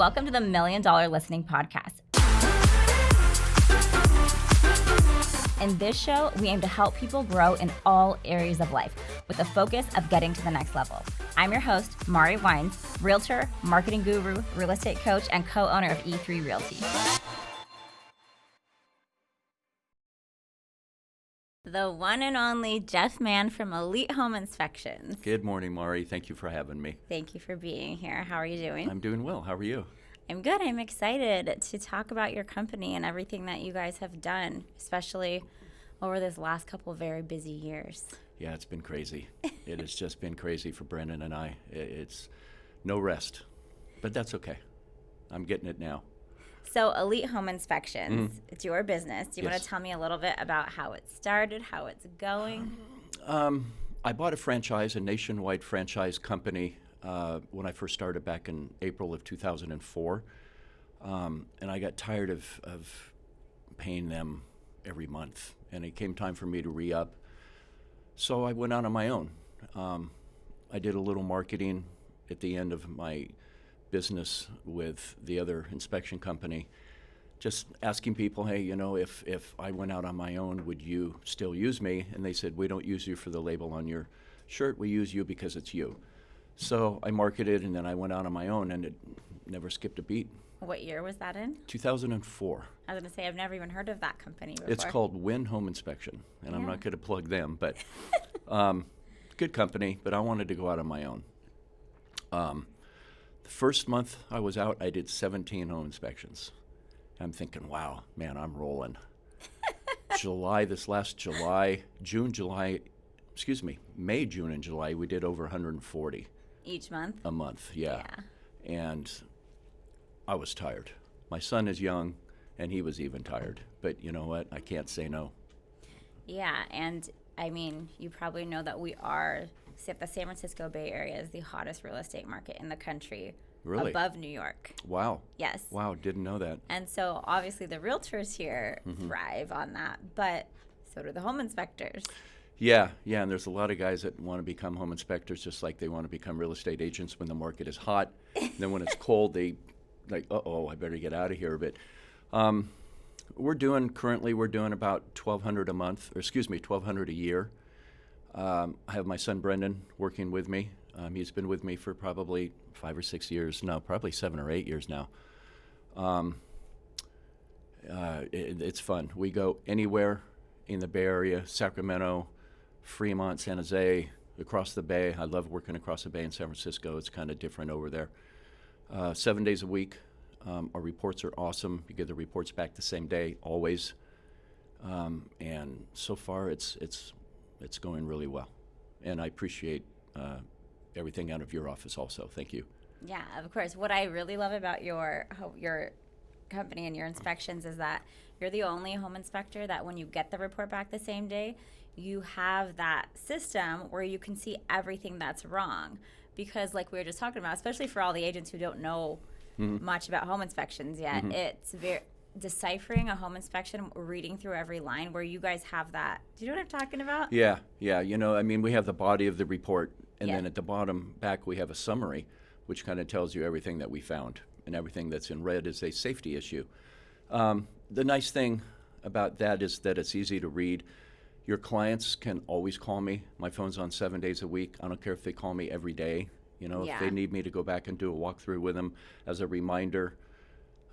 Welcome to the $1 Million Listening Podcast. In this show, we aim to help people grow in all areas of life with the focus of getting to the next level. I'm your host, Mari Wines, realtor, marketing guru, real estate coach, and co-owner of E3 Realty. The one and only Jeff Mann from Elite Home Inspections. Good morning, Mari. Thank you for having me. Thank you for being here. How are you doing? I'm doing well. How are you? I'm good. I'm excited to talk about your company and everything that you guys have done, especially over this last couple of very busy years. Yeah, it's been crazy. It has just been crazy for Brendan and I. It's no rest, but that's okay. I'm getting it now. So Elite Home Inspections, it's your business. Do you Yes. want to tell me a little bit about how it started, how it's going? I bought a franchise, a nationwide franchise company, when I first started back in April of 2004. And I got tired of paying them every month. And it came time for me to re-up. So I went out on my own. I did a little marketing at the end of my business with the other inspection company, just asking people, hey, you know, if I went out on my own, would you still use me? And they said, we don't use you for the label on your shirt. We use you because it's you. So I marketed, and then I went out on my own, and it never skipped a beat. What year was that in? 2004. I was going to say, I've never even heard of that company before. It's called Win Home Inspection, and I'm Yeah. not going to plug them, but good company, but I wanted to go out on my own. The first month I was out, I did 17 home inspections. I'm thinking, wow, man, I'm rolling. May, June, and July, we did over 140 Each month? a month, yeah. And I was tired. My son is young, and he was even tired. But you know what? I can't say no. Yeah, and I mean, you probably know that the San Francisco Bay Area is the hottest real estate market in the country. Really? Above New York. Wow. Yes. Wow, didn't know that. And so obviously the realtors here thrive on that, but so do the home inspectors. Yeah, and there's a lot of guys that want to become home inspectors just like they want to become real estate agents when the market is hot. Then when it's cold, they like, I better get out of here. But we're doing about 1,200 a month, or 1,200 a year. I have my son Brendan working with me. He's been with me for probably 5 or 6 years. No, probably 7 or 8 years now. It's fun. We go anywhere in the Bay Area, Sacramento, Fremont, San Jose, across the Bay. I love working across the Bay in San Francisco. It's kind of different over there. 7 days a week. Our reports are awesome. You get the reports back the same day, always. And so far, it's going really well. And I appreciate everything out of your office also. Thank you. Yeah, of course. What I really love about your company and your inspections is that you're the only home inspector that when you get the report back the same day, you have that system where you can see everything that's wrong. Because like we were just talking about, especially for all the agents who don't know much about home inspections yet, it's very deciphering a home inspection, reading through every line, where you guys have that. Do you know what I'm talking about? Yeah. You know, I mean, we have the body of the report, and Yeah. then at the bottom back we have a summary, which kind of tells you everything that we found, and everything that's in red is a safety issue. The nice thing about that is that it's easy to read. Your clients can always call me. My phone's on 7 days a week. I don't care if they call me every day. You know, Yeah. if they need me to go back and do a walkthrough with them as a reminder,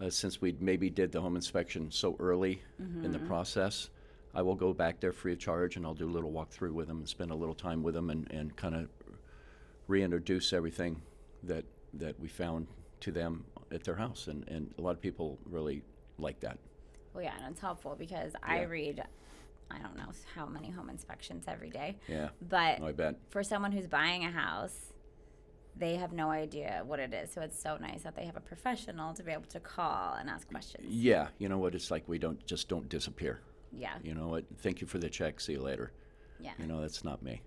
since we maybe did the home inspection so early in the process, I will go back there free of charge, and I'll do a little walkthrough with them and spend a little time with them and kind of reintroduce everything that we found to them at their house. And a lot of people really like that. Well, yeah, and it's helpful because I read, I don't know how many home inspections every day. Yeah, But I bet. for someone who's buying a house, they have no idea what it is. So it's so nice that they have a professional to be able to call and ask questions. Yeah, you know what, it's like we don't disappear. Yeah. You know what, thank you for the check, see you later. Yeah. You know, that's not me.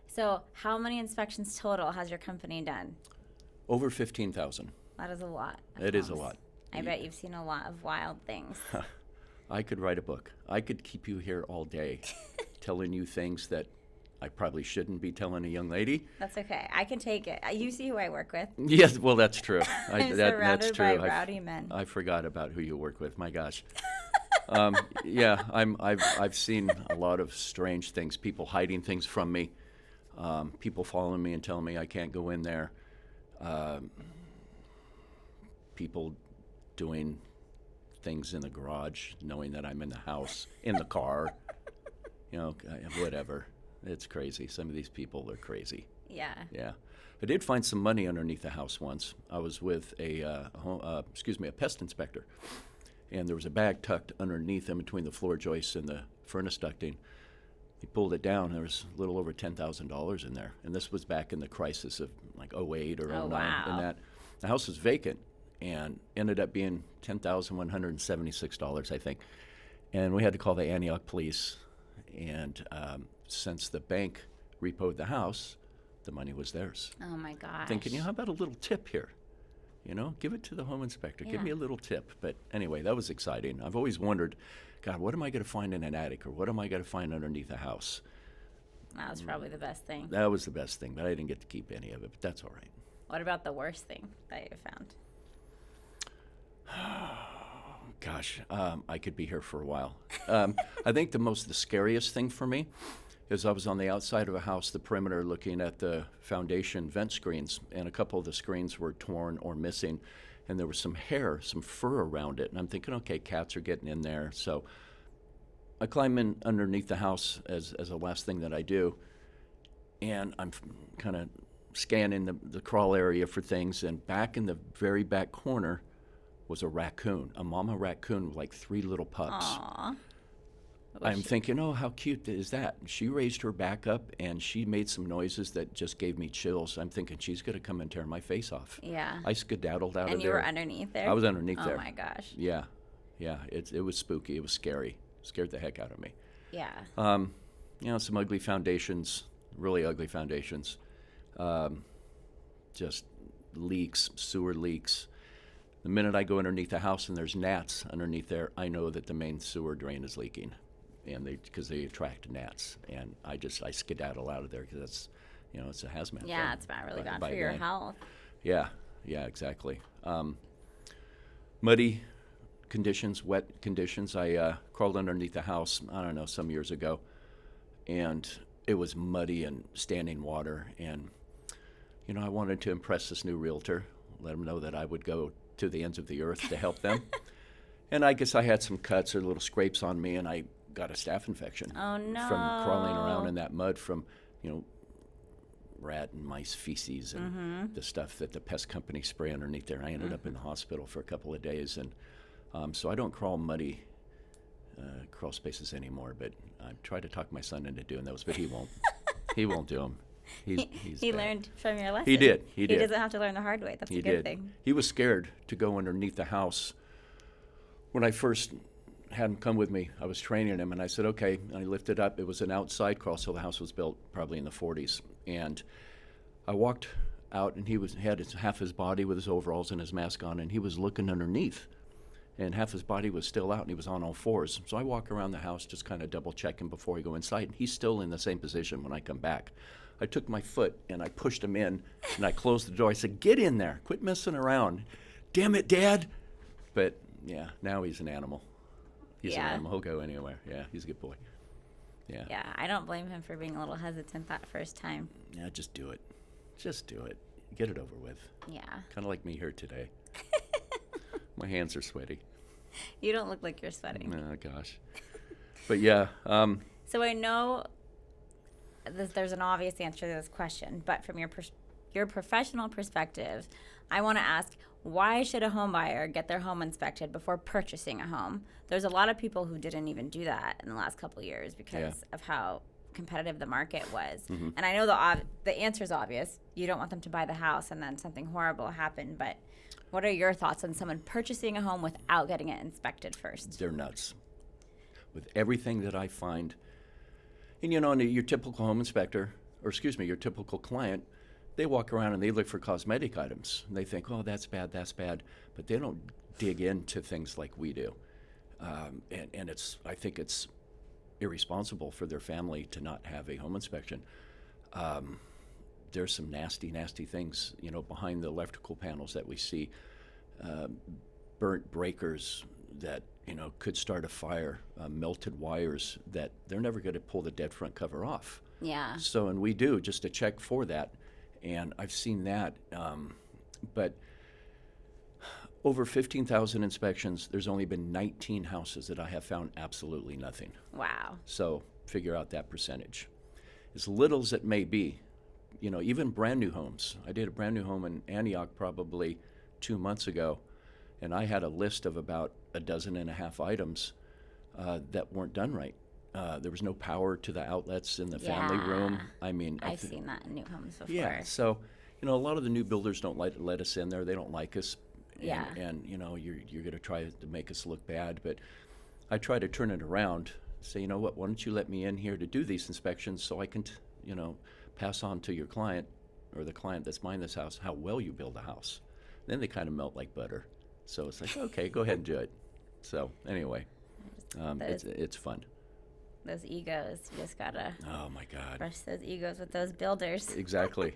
So how many inspections total has your company done? Over 15,000. That is a lot. of It is a homes. lot. I bet you've seen a lot of wild things. I could write a book. I could keep you here all day telling you things that I probably shouldn't be telling a young lady. That's okay. I can take it. You see who I work with. Yes, well, that's true. I'm That's surrounded true. by rowdy men. I forgot about who you work with. My gosh. Yeah, I've seen a lot of strange things. People hiding things from me. People following me and telling me I can't go in there. People doing things in the garage, knowing that I'm in the house, in the car. Whatever. It's crazy. Some of these people are crazy. Yeah. Yeah. I did find some money underneath the house once. I was with a pest inspector, and there was a bag tucked underneath in between the floor joists and the furnace ducting. He pulled it down. There was a little over $10,000 in there, and this was back in the crisis of like '08 or '09. Wow. And that the house was vacant, and ended up being $10,176, I think. And we had to call the Antioch police, and since the bank repoed the house, the money was theirs. Oh my gosh. Thinking, how about a little tip here? Give it to the home inspector. Give me a little tip. But anyway, that was exciting. I've always wondered, God, what am I going to find in an attic, or what am I going to find underneath a house? That was probably the best thing. That was the best thing, but I didn't get to keep any of it, but that's all right. What about the worst thing that you found? Gosh, I could be here for a while. I think the scariest thing for me is I was on the outside of a house, the perimeter, looking at the foundation vent screens, and a couple of the screens were torn or missing, and there was some hair, some fur around it, and I'm thinking, okay, cats are getting in there. So I climb in underneath the house as the last thing that I do, and I'm kind of scanning the crawl area for things, and back in the very back corner was a raccoon, a mama raccoon with like 3 little pups. Aww. I'm thinking, oh, how cute is that? She raised her back up, and she made some noises that just gave me chills. I'm thinking, she's going to come and tear my face off. Yeah. I skedaddled out of there. And you were underneath there? I was underneath there. Oh, my gosh. Yeah. It was spooky. It was scary. Scared the heck out of me. Yeah. Some ugly foundations, really ugly foundations. Just leaks, sewer leaks. The minute I go underneath the house and there's gnats underneath there, I know that the main sewer drain is leaking, and because they attract gnats, and I skedaddle out of there because that's, it's a hazmat. Yeah, it's not really bad for your health. Yeah, exactly. Muddy conditions, wet conditions. I crawled underneath the house, I don't know, some years ago, and it was muddy and standing water, and I wanted to impress this new realtor, let him know that I would go to the ends of the earth to help them. And I guess I had some cuts or little scrapes on me, and I got a staph infection. Oh, no. From crawling around in that mud from, rat and mice feces and the stuff that the pest company spray underneath there. I ended up in the hospital for a couple of days, and so I don't crawl muddy crawl spaces anymore, but I tried to talk my son into doing those, but he won't. He won't do them. He learned from your lesson. He did. He doesn't have to learn the hard way. That's a good thing. He was scared to go underneath the house. When I first had him come with me, I was training him, and I said, okay. And I lifted up. It was an outside crawl, so the house was built probably in the 40s. And I walked out, and he had half his body with his overalls and his mask on, and he was looking underneath. And half his body was still out, and he was on all fours. So I walk around the house just kind of double-checking before I go inside, and he's still in the same position when I come back. I took my foot and I pushed him in, and I closed the door. I said, get in there. Quit messing around. Damn it, Dad. But, yeah, now he's an animal. He's an animal. He'll go anywhere. Yeah, he's a good boy. Yeah. Yeah, I don't blame him for being a little hesitant that first time. Yeah, just do it. Just do it. Get it over with. Yeah. Kind of like me here today. My hands are sweaty. You don't look like you're sweating. Oh, gosh. But, yeah. So I know there's an obvious answer to this question, but from your professional perspective, I want to ask, why should a home buyer get their home inspected before purchasing a home? There's a lot of people who didn't even do that in the last couple of years because of how competitive the market was. Mm-hmm. And I know the answer is obvious. You don't want them to buy the house and then something horrible happen, but what are your thoughts on someone purchasing a home without getting it inspected first? They're nuts. With everything that I find, and your typical home inspector, your typical client, they walk around and they look for cosmetic items. And they think, oh, that's bad, but they don't dig into things like we do. And I think it's irresponsible for their family to not have a home inspection. There's some nasty, nasty things, behind the electrical panels that we see. Burnt breakers that, could start a fire, melted wires that they're never going to pull the dead front cover off. Yeah. So, and we do just a check for that. And I've seen that. But over 15,000 inspections, there's only been 19 houses that I have found absolutely nothing. Wow. So figure out that percentage. As little as it may be, even brand new homes. I did a brand new home in Antioch probably 2 months ago, and I had a list of about 12.5 items that weren't done right. There was no power to the outlets in the family room. I mean, I've seen that in new homes before. Yeah, so, a lot of the new builders don't let us in there. They don't like us. Yeah. And you're going to try to make us look bad. But I try to turn it around, say, what, why don't you let me in here to do these inspections so I can, pass on to your client or the client that's buying this house how well you build a house. Then they kind of melt like butter. So it's like, okay, go ahead and do it. So anyway, it's fun. Those egos, you just gotta Oh my God. brush those egos with those builders. Exactly.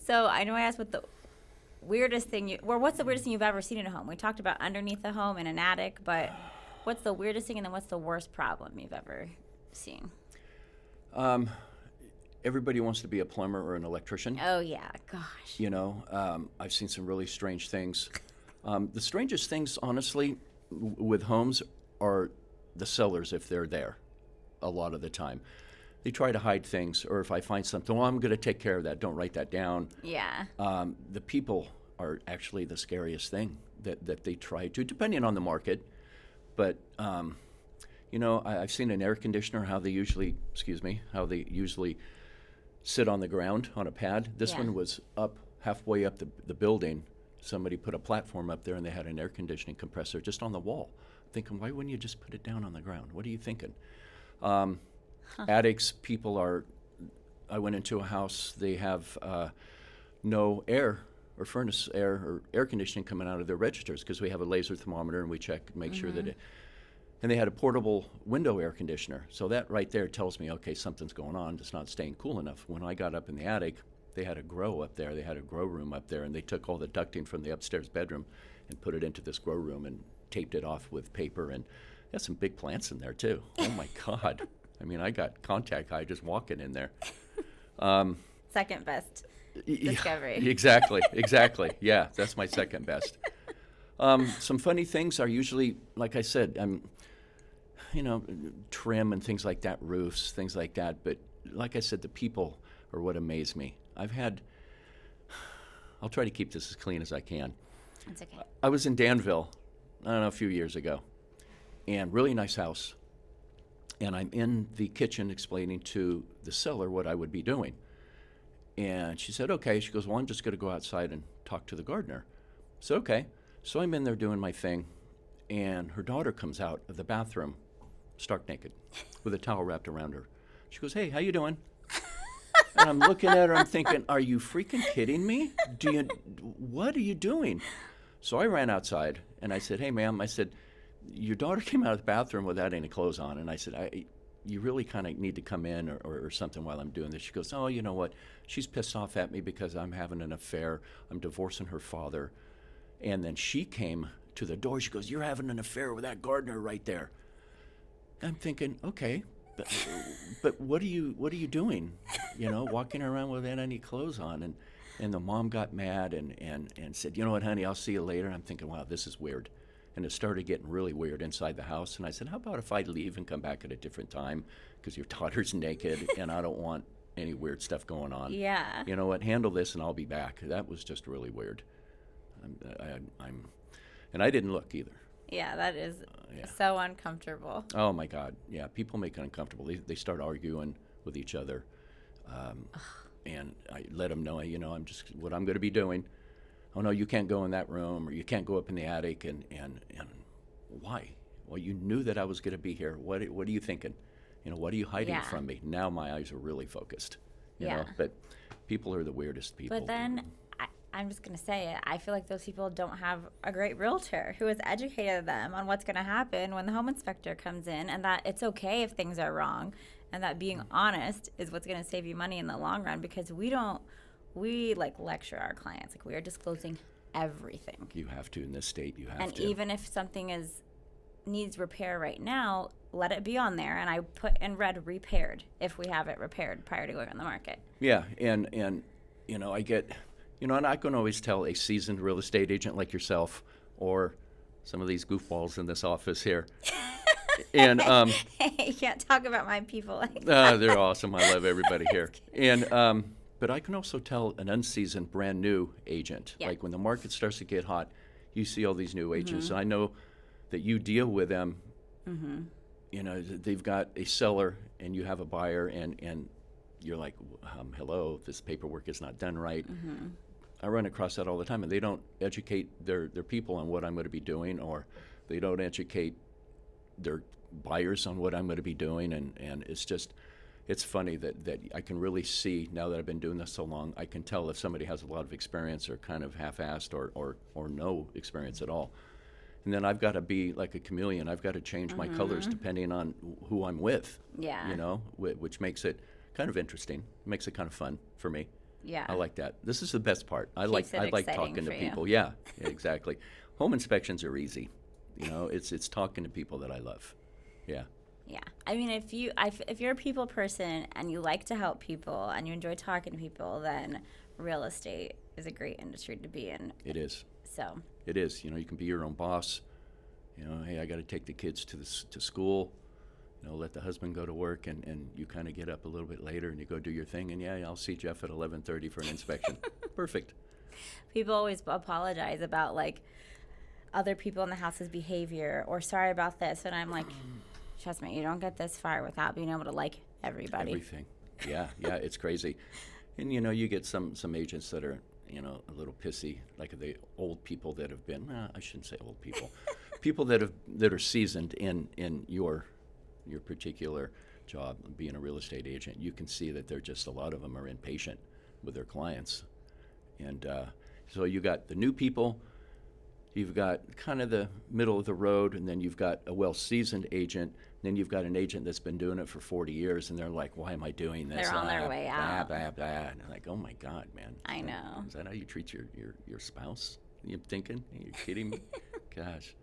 So I know I asked what the weirdest thing what's the weirdest thing you've ever seen in a home? We talked about underneath the home in an attic, but what's the weirdest thing and then what's the worst problem you've ever seen? Everybody wants to be a plumber or an electrician. Oh yeah, gosh. I've seen some really strange things. The strangest things, honestly, with homes are the sellers if they're there a lot of the time. They try to hide things, or if I find something, well, I'm going to take care of that. Don't write that down. Yeah. The people are actually the scariest thing that they try to, depending on the market. But, I've seen an air conditioner, how they usually sit on the ground on a pad. This one was up halfway up the building. Somebody put a platform up there and they had an air conditioning compressor just on the wall. Thinking, why wouldn't you just put it down on the ground? What are you thinking? Attics, I went into a house, they have no air or furnace air or air conditioning coming out of their registers because we have a laser thermometer and we check and make sure that and they had a portable window air conditioner. So that right there tells me, okay, something's going on. It's not staying cool enough. When I got up in the attic, they had a grow up there. They had a grow room up there, and they took all the ducting from the upstairs bedroom and put it into this grow room and taped it off with paper. And they had some big plants in there, too. Oh, my God. I mean, I got contact high just walking in there. Second best discovery. Yeah, exactly. Yeah, that's my second best. Some funny things are usually, like I said, trim and things like that, roofs, things like that. But like I said, the people are what amaze me. I'll try to keep this as clean as I can. That's okay. I was in Danville, a few years ago, and really nice house. And I'm in the kitchen explaining to the seller what I would be doing. And she said, okay. She goes, well, I'm just going to go outside and talk to the gardener. So, okay. So I'm in there doing my thing, and her daughter comes out of the bathroom, stark naked, with a towel wrapped around her. She goes, hey, how you doing? And I'm looking at her, I'm thinking, are you freaking kidding me? What are you doing? So I ran outside, and I said, hey, ma'am, I said, your daughter came out of the bathroom without any clothes on. And I said, you really kind of need to come in or something while I'm doing this. She goes, oh, you know what? She's pissed off at me because I'm having an affair. I'm divorcing her father. And then she came to the door. She goes, you're having an affair with that gardener right there. I'm thinking, okay, but what are you doing? Walking around without any clothes on. And the mom got mad and said, you know what, honey, I'll see you later. I'm thinking, wow, this is weird. And it started getting really weird inside the house. And I said, how about if I leave and come back at a different time because your daughter's naked and I don't want any weird stuff going on. Yeah. You know what, handle this and I'll be back. That was just really weird. And I didn't look either. Yeah, that is so uncomfortable. Oh, my God. Yeah, people make it uncomfortable. They start arguing with each other. And I let them know, I'm just what I'm going to be doing. Oh, no, you can't go in that room or you can't go up in the attic. And why? Well, you knew that I was going to be here. What are you thinking? What are you hiding from me? Now my eyes are really focused. You know, but people are the weirdest people. But then I'm just going to say it. I feel like those people don't have a great realtor who has educated them on what's going to happen when the home inspector comes in, and that it's okay if things are wrong, and that being honest is what's going to save you money in the long run, because we like lecture our clients. Like, we are disclosing everything. You have to in this state. You have and to. And even if something needs repair right now, let it be on there, and I put in red repaired if we have it repaired prior to going on the market. Yeah, and I get, and I can always tell a seasoned real estate agent like yourself, or some of these goofballs in this office here. And Hey, you can't talk about my people like that. they're awesome. I love everybody here. And but I can also tell an unseasoned, brand new agent. Yeah. Like, when the market starts to get hot, you see all these new agents. And I know that you deal with them. They've got a seller and you have a buyer, and you're like, hello, this paperwork is not done right. I run across that all the time, and they don't educate their people on what I'm going to be doing, or they don't educate their buyers on what I'm going to be doing, and it's funny that I can really see, now that I've been doing this so long, I can tell if somebody has a lot of experience or kind of half-assed or no experience at all. And then I've got to be like a chameleon. I've got to change my colors depending on who I'm with. Yeah. Which makes it kind of interesting. Makes it kind of fun for me. Yeah. I like that. This is the best part. I like talking to you. people. Yeah, exactly. Home inspections are easy. It's talking to people that I love. Yeah. Yeah. I mean, if you're a people person and you like to help people and you enjoy talking to people, then real estate is a great industry to be in. It is. So. It is. You can be your own boss. Hey, I got to take the kids to school. Let the husband go to work, and you kind of get up a little bit later and you go do your thing. And yeah, I'll see Jeff at 11:30 for an inspection. Perfect. People always apologize about like other people in the house's behavior, or sorry about this, and I'm like, trust me, you don't get this far without being able to like everybody. Everything. Yeah, it's crazy. And you get some agents that are a little pissy, like the old people that have been. I shouldn't say old people. People that are seasoned in your particular job, being a real estate agent. You can see that a lot of them are impatient with their clients, and so you got the new people. You've got kind of the middle of the road, and then you've got a well-seasoned agent. Then you've got an agent that's been doing it for 40 years, and they're like, why am I doing this? They're on their way out. Blah, blah, blah. And they're like, oh, my God, man. I know. Is that how you treat your spouse? You thinking? Are you kidding me? Gosh.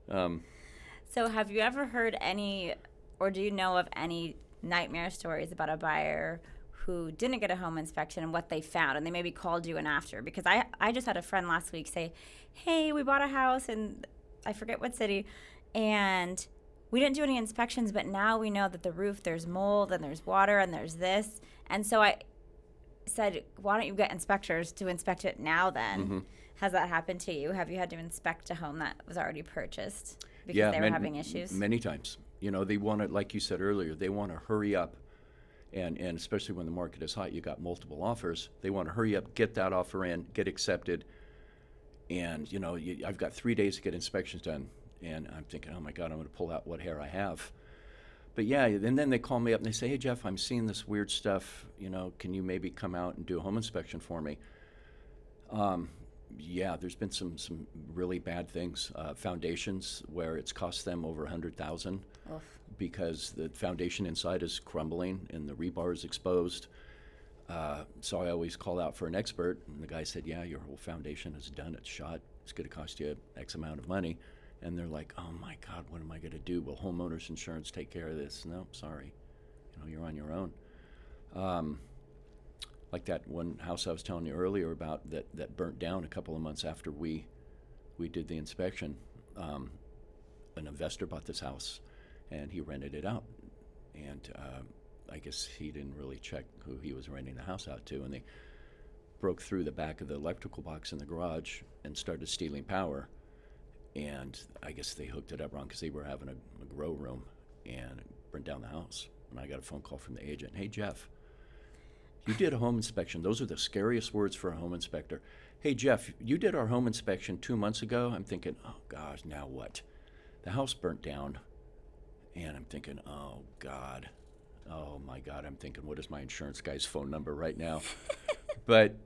So have you ever heard any, or do you know of any nightmare stories about a buyer who didn't get a home inspection and what they found, and they maybe called you in after? Because I just had a friend last week say, hey, we bought a house in, I forget what city, and we didn't do any inspections, but now we know that the roof, there's mold and there's water and there's this. And so I said, why don't you get inspectors to inspect it now then? Has that happened to you? Have you had to inspect a home that was already purchased because they were having issues? Many times. They want to, like you said earlier, they want to hurry up. And especially when the market is hot, you got multiple offers. They want to hurry up, get that offer in, get accepted. And, I've got 3 days to get inspections done. And I'm thinking, oh, my God, I'm going to pull out what hair I have. But, yeah, and then they call me up and they say, hey, Jeff, I'm seeing this weird stuff. Can you maybe come out and do a home inspection for me? Yeah, there's been some really bad things. Foundations where it's cost them over $100,000 because the foundation inside is crumbling and the rebar is exposed. So I always call out for an expert, and the guy said, yeah, your whole foundation is done. It's shot. It's going to cost you X amount of money. And they're like, oh, my God, what am I going to do? Will homeowners insurance take care of this? No, sorry. You're on your own. Like that one house I was telling you earlier about that burnt down a couple of months after we did the inspection. An investor bought this house, and he rented it out. And I guess he didn't really check who he was renting the house out to, and they broke through the back of the electrical box in the garage and started stealing power. And I guess they hooked it up wrong because they were having a grow room, and it burned down the house. And I got a phone call from the agent. Hey, Jeff, you did a home inspection. Those are the scariest words for a home inspector. Hey, Jeff, you did our home inspection 2 months ago. I'm thinking, oh, gosh, now what? The house burnt down. And I'm thinking, oh, God. Oh, my God. I'm thinking, what is my insurance guy's phone number right now? But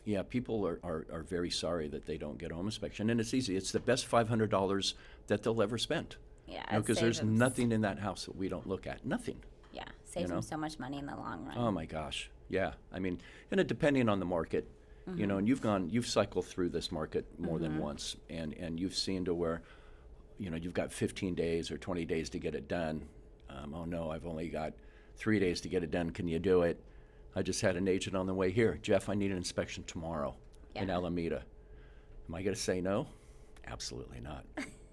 Yeah, people are very sorry that they don't get a home inspection. And it's easy. It's the best $500 that they'll ever spend. Yeah, You know, it because saves there's them nothing in that house that we don't look at. Nothing. Yeah, saves know? them so much money in the long run. Oh my gosh. Yeah. I mean, and it, depending on the market, you know, and you've cycled through this market more than once, and you've seen to where, you know, you've got 15 days or 20 days to get it done. Oh no, I've only got 3 days to get it done. Can you do it? I just had an agent on the way here. Jeff, I need an inspection tomorrow in Yeah. Alameda. Am I going to say no? Absolutely not.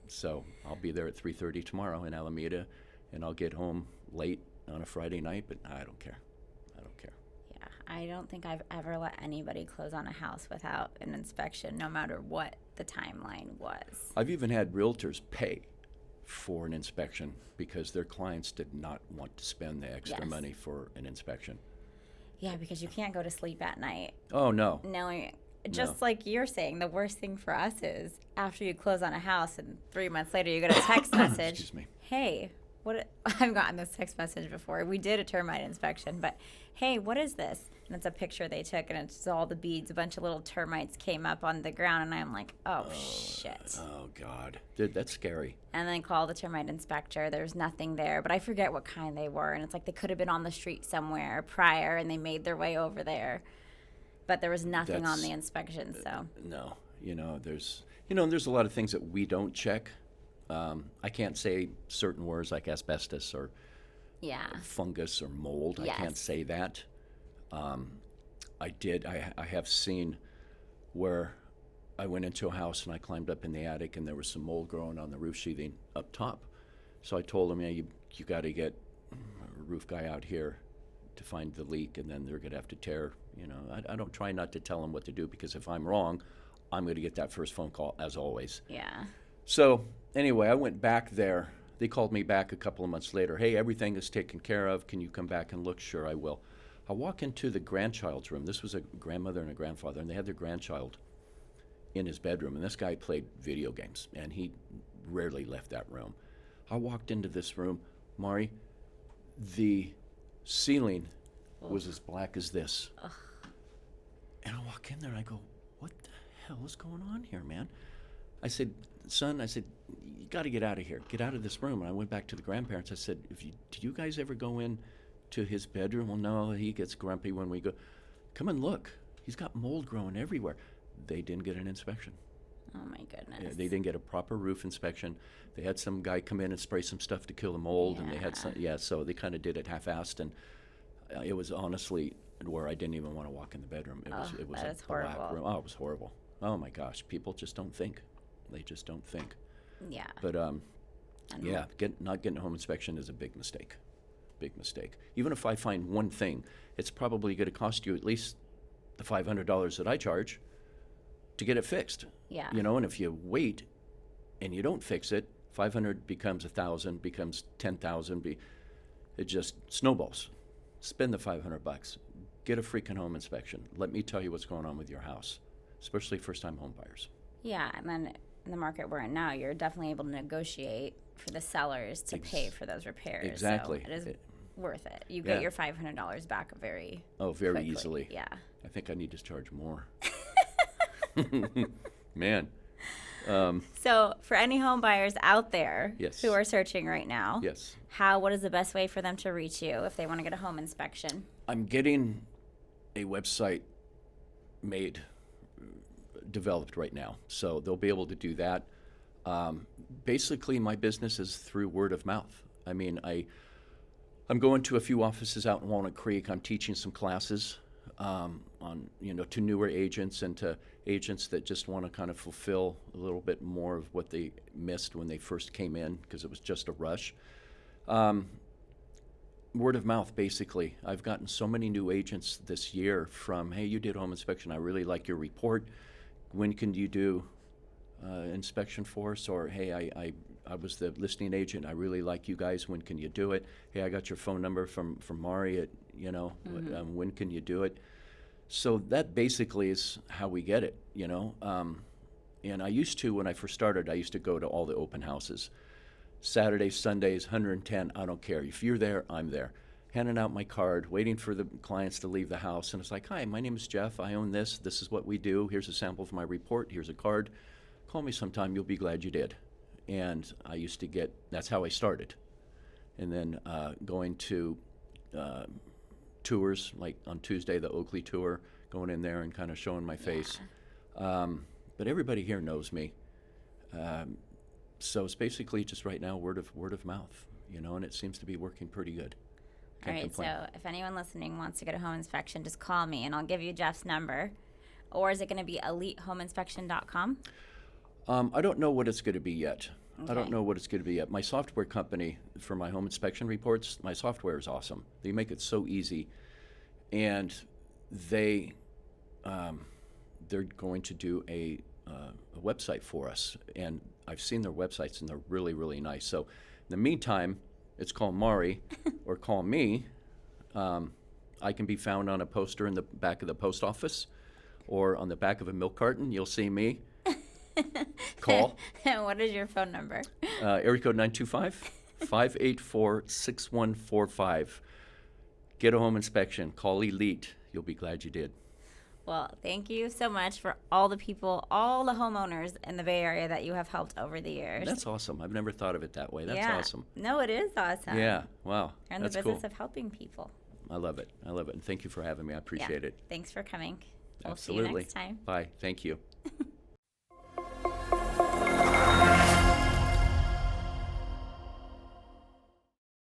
So I'll be there at 3:30 tomorrow in Alameda, and I'll get home late on a Friday night, but I don't care. I don't care. Yeah, I don't think I've ever let anybody close on a house without an inspection, no matter what the timeline was. I've even had realtors pay for an inspection because their clients did not want to spend the extra Yes. money for an inspection. Yeah, because you can't go to sleep at night Oh, no. knowing, just like you're saying, the worst thing for us is after you close on a house and 3 months later you get a text message. Excuse me. Hey, I've gotten this text message before. We did a termite inspection, but hey, what is this? And it's a picture they took, and it's all the beads. A bunch of little termites came up on the ground, and I'm like, oh, shit. Oh, God. Dude, that's scary. And then call the termite inspector. There's nothing there, but I forget what kind they were. And it's like they could have been on the street somewhere prior, and they made their way over there. But there was nothing on the inspection, so. No. There's a lot of things that we don't check. I can't say certain words like asbestos or Yeah. fungus or mold. I can't Yes. say that. I have seen where I went into a house and I climbed up in the attic and there was some mold growing on the roof sheathing up top. So I told them, you got to get a roof guy out here to find the leak, and then they're going to have to tear. I don't try not to tell them what to do, because if I'm wrong, I'm going to get that first phone call, as always. Yeah. So anyway, I went back there. They called me back a couple of months later. Hey, everything is taken care of. Can you come back and look? Sure, I will. I walk into the grandchild's room. This was a grandmother and a grandfather, and they had their grandchild in his bedroom. And this guy played video games, and he rarely left that room. I walked into this room, Mari, the ceiling was as black as this. Ugh. And I walk in there and I go, what the hell is going on here, man? I said, son, you got to get out of here. Get out of this room. And I went back to the grandparents. I said, do you guys ever go in to his bedroom? Well, no, he gets grumpy when we go. Come and look. He's got mold growing everywhere. They didn't get an inspection. Oh, my goodness. Yeah, they didn't get a proper roof inspection. They had some guy come in and spray some stuff to kill the mold, and they had some, so they kind of did it half-assed, and it was honestly where I didn't even want to walk in the bedroom. It was that a is black horrible. room. Oh, it was horrible. Oh my gosh, people just don't think. They just don't think. Yeah. But not getting a home inspection is a big mistake. Big mistake. Even if I find one thing, it's probably going to cost you at least the $500 that I charge to get it fixed. Yeah. And if you wait and you don't fix it, 500 becomes 1,000, becomes 10,000. It just snowballs. Spend the $500. Get a freaking home inspection. Let me tell you what's going on with your house, especially first-time home buyers. Yeah, and then in the market we're in now, you're definitely able to negotiate for the sellers to pay for those repairs. Exactly. So it is worth it. You get your $500 back very quickly. Easily. Yeah. I think I need to charge more. Man. So for any home buyers out there Yes. who are searching right now, Yes. what is the best way for them to reach you if they want to get a home inspection? I'm getting a website developed right now, so they'll be able to do that. Basically, my business is through word of mouth. I mean, I'm going to a few offices out in Walnut Creek. I'm teaching some classes to newer agents and to agents that just want to kind of fulfill a little bit more of what they missed when they first came in, because it was just a rush. Word of mouth, basically. I've gotten so many new agents this year from, hey, you did home inspection. I really like your report. When can you do inspection for us? Or, hey, I was the listing agent. I really like you guys. When can you do it? Hey, I got your phone number from Mari at, when can you do it? So that basically is how we get it, And I used to, when I first started, I used to go to all the open houses. Saturdays, Sundays, 110, I don't care. If you're there, I'm there. handing out my card, waiting for the clients to leave the house. And it's like, hi, my name is Jeff. I own this. This is what we do. Here's a sample of my report. Here's a card. Call me sometime. You'll be glad you did. And I used to get, that's how I started. And then going to tours, like on Tuesday, the Oakley tour, going in there and kind of showing my face. But everybody here knows me. So it's basically just right now word of mouth, you know, and it seems to be working pretty good. All right, complain. so if anyone listening wants to get a home inspection, just call me and I'll give you Jeff's number. Or is it going to be elitehomeinspection.com? I don't know what it's going to be yet. Okay. I don't know what it's going to be yet. My software company for my home inspection reports, my software is awesome. They make it so easy, and they're going to do a website for us. And I've seen their websites, and they're really, really nice. So in the meantime, it's call Mari or call me. I can be found on a poster in the back of the post office or on the back of a milk carton. You'll see me. Call. What is your phone number? Area code 925-584-6145. Get a home inspection. Call Elite. You'll be glad you did. Well, thank you so much for all the people, all the homeowners in the Bay Area that you have helped over the years. That's awesome. I've never thought of it that way. That's yeah. awesome. No, it is awesome. Yeah. Wow. You're in That's the business cool. of helping people. I love it. I love it. And thank you for having me. I appreciate it. Thanks for coming. Absolutely. We'll see you next time. Bye. Thank you.